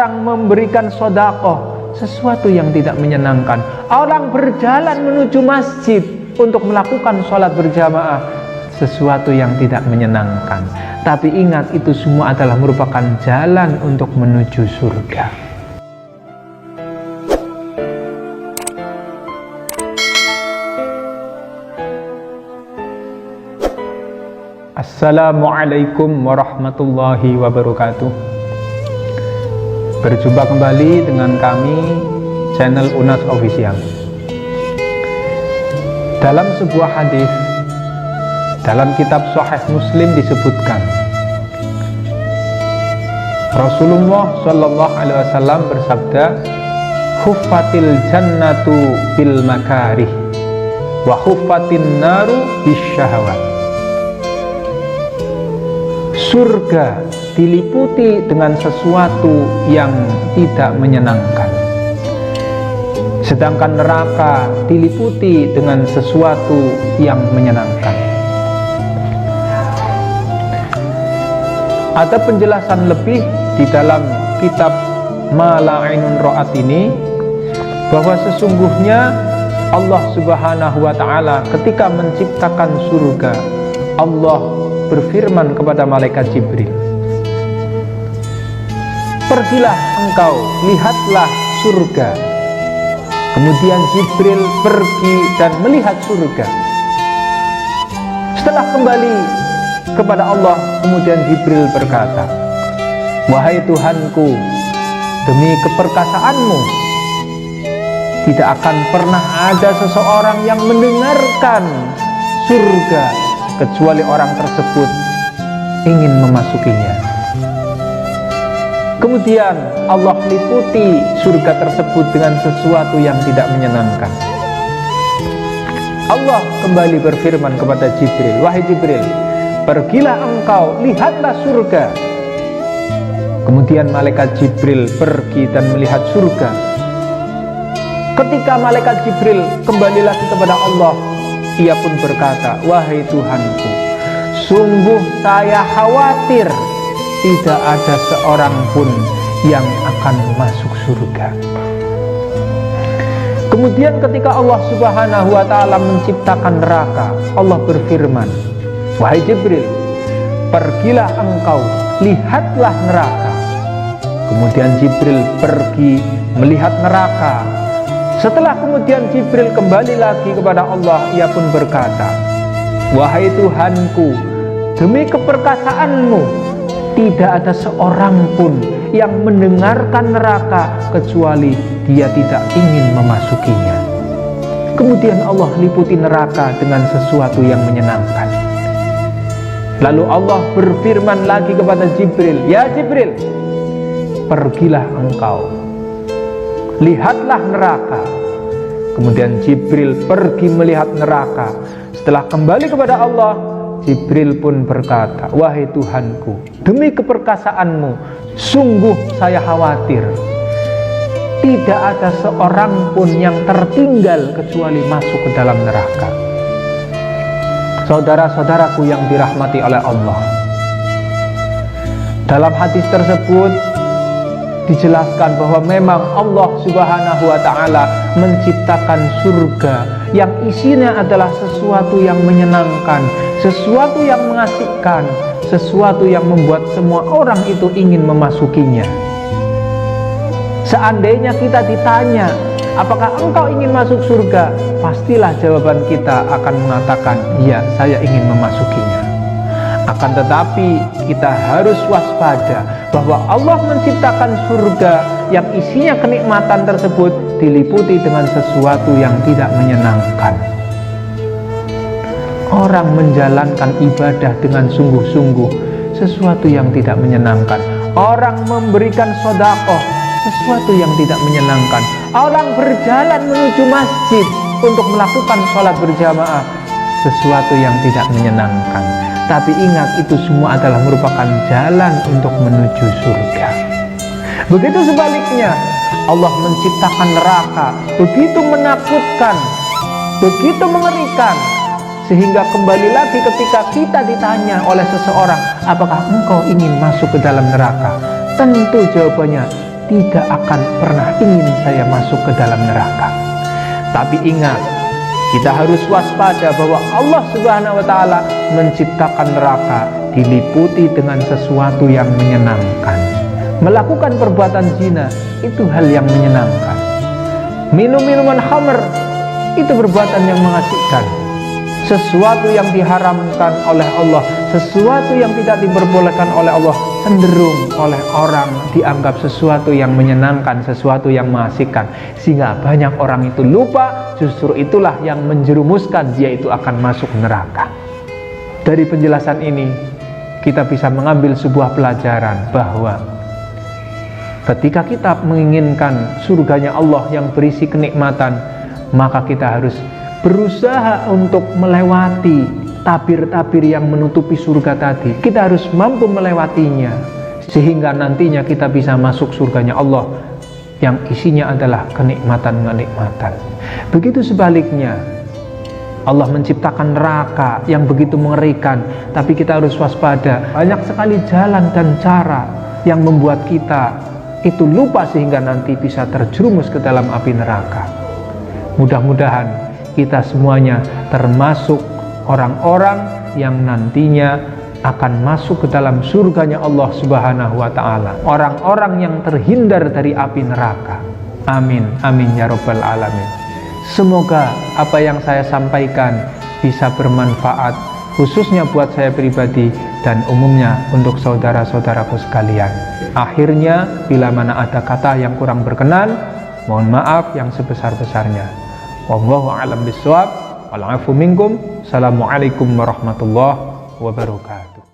Orang memberikan sedekah, sesuatu yang tidak menyenangkan. Orang berjalan menuju masjid untuk melakukan sholat berjamaah, sesuatu yang tidak menyenangkan. Tapi ingat, itu semua adalah merupakan jalan untuk menuju surga. Assalamualaikum warahmatullahi wabarakatuh. Berjumpa kembali dengan kami, channel Unas Official. Dalam sebuah hadis dalam kitab Sahih Muslim disebutkan, Rasulullah Shallallahu Alaihi Wasallam bersabda, "Huffatil jannatu bil makarih, wa huffatin naru bis syahwat." Surga diliputi dengan sesuatu yang tidak menyenangkan, sedangkan neraka diliputi dengan sesuatu yang menyenangkan. Ada penjelasan lebih di dalam kitab Ma la ainun ra'at ini, bahwa sesungguhnya Allah Subhanahu wa ta'ala ketika menciptakan surga, Allah berfirman kepada malaikat Jibril, "Pergilah engkau, lihatlah surga." Kemudian Jibril pergi dan melihat surga. Setelah kembali kepada Allah, kemudian Jibril berkata, "Wahai Tuhanku, demi keperkasaanmu, tidak akan pernah ada seseorang yang mendengarkan surga kecuali orang tersebut ingin memasukinya." Kemudian Allah liputi surga tersebut dengan sesuatu yang tidak menyenangkan. Allah kembali berfirman kepada Jibril, "Wahai Jibril, pergilah engkau, lihatlah surga." Kemudian malaikat Jibril pergi dan melihat surga. Ketika malaikat Jibril kembali lagi kepada Allah, ia pun berkata, "Wahai Tuhanku, sungguh saya khawatir tidak ada seorang pun yang akan masuk surga." Kemudian ketika Allah Subhanahu wa ta'ala menciptakan neraka, Allah berfirman, "Wahai Jibril, pergilah engkau, lihatlah neraka." Kemudian Jibril pergi melihat neraka. Setelah kemudian Jibril kembali lagi kepada Allah, ia pun berkata, "Wahai Tuhanku, demi keperkasaanmu, tidak ada seorang pun yang mendengarkan neraka kecuali dia tidak ingin memasukinya." Kemudian Allah liputi neraka dengan sesuatu yang menyenangkan. Lalu Allah berfirman lagi kepada Jibril, "Ya Jibril, pergilah engkau, lihatlah neraka." Kemudian Jibril pergi melihat neraka. Setelah kembali kepada Allah, Jibril pun berkata, "Wahai Tuhanku, demi keperkasaanmu, sungguh saya khawatir tidak ada seorang pun yang tertinggal kecuali masuk ke dalam neraka." Saudara-saudaraku yang dirahmati oleh Allah, dalam hadis tersebut dijelaskan bahwa memang Allah Subhanahu wa ta'ala menciptakan surga yang isinya adalah sesuatu yang menyenangkan, sesuatu yang mengasihkan, sesuatu yang membuat semua orang itu ingin memasukinya. Seandainya kita ditanya, "Apakah engkau ingin masuk surga?" pastilah jawaban kita akan mengatakan, "Ya, saya ingin memasukinya." Akan tetapi kita harus waspada bahwa Allah menciptakan surga yang isinya kenikmatan tersebut diliputi dengan sesuatu yang tidak menyenangkan. Orang menjalankan ibadah dengan sungguh-sungguh, sesuatu yang tidak menyenangkan. Orang memberikan sedekah, sesuatu yang tidak menyenangkan. Orang berjalan menuju masjid untuk melakukan sholat berjamaah, sesuatu yang tidak menyenangkan. Tapi ingat, itu semua adalah merupakan jalan untuk menuju surga. Begitu sebaliknya, Allah menciptakan neraka begitu menakutkan, begitu mengerikan, sehingga kembali lagi ketika kita ditanya oleh seseorang, "Apakah engkau ingin masuk ke dalam neraka?" Tentu jawabannya tidak akan pernah ingin saya masuk ke dalam neraka. Tapi ingat, kita harus waspada bahwa Allah Subhanahu wa Ta'ala menciptakan neraka diliputi dengan sesuatu yang menyenangkan. Melakukan perbuatan zina itu hal yang menyenangkan. Minum minuman khamr itu perbuatan yang mengasihkan. Sesuatu yang diharamkan oleh Allah, sesuatu yang tidak diperbolehkan oleh Allah, cenderung oleh orang dianggap sesuatu yang menyenangkan, sesuatu yang mengasihkan, sehingga banyak orang itu lupa justru itulah yang menjerumuskan dia itu akan masuk neraka. Dari penjelasan ini kita bisa mengambil sebuah pelajaran bahwa ketika kita menginginkan surganya Allah yang berisi kenikmatan, maka kita harus berusaha untuk melewati tabir-tabir yang menutupi surga tadi. Kita harus mampu melewatinya sehingga nantinya kita bisa masuk surganya Allah yang isinya adalah kenikmatan-kenikmatan. Begitu sebaliknya, Allah menciptakan neraka yang begitu mengerikan, tapi kita harus waspada. Banyak sekali jalan dan cara yang membuat kita itu lupa sehingga nanti bisa terjerumus ke dalam api neraka. Mudah-mudahan kita semuanya termasuk orang-orang yang nantinya akan masuk ke dalam surganya Allah Subhanahu wa Ta'ala, orang-orang yang terhindar dari api neraka. Amin, amin ya rabbal alamin. Semoga apa yang saya sampaikan bisa bermanfaat, khususnya buat saya pribadi dan umumnya untuk saudara-saudaraku sekalian. Akhirnya, bila mana ada kata yang kurang berkenan, mohon maaf yang sebesar-besarnya. Wallahu a'lam bishawab. Wal 'afu minkum. Assalamualaikum warahmatullahi wabarakatuh.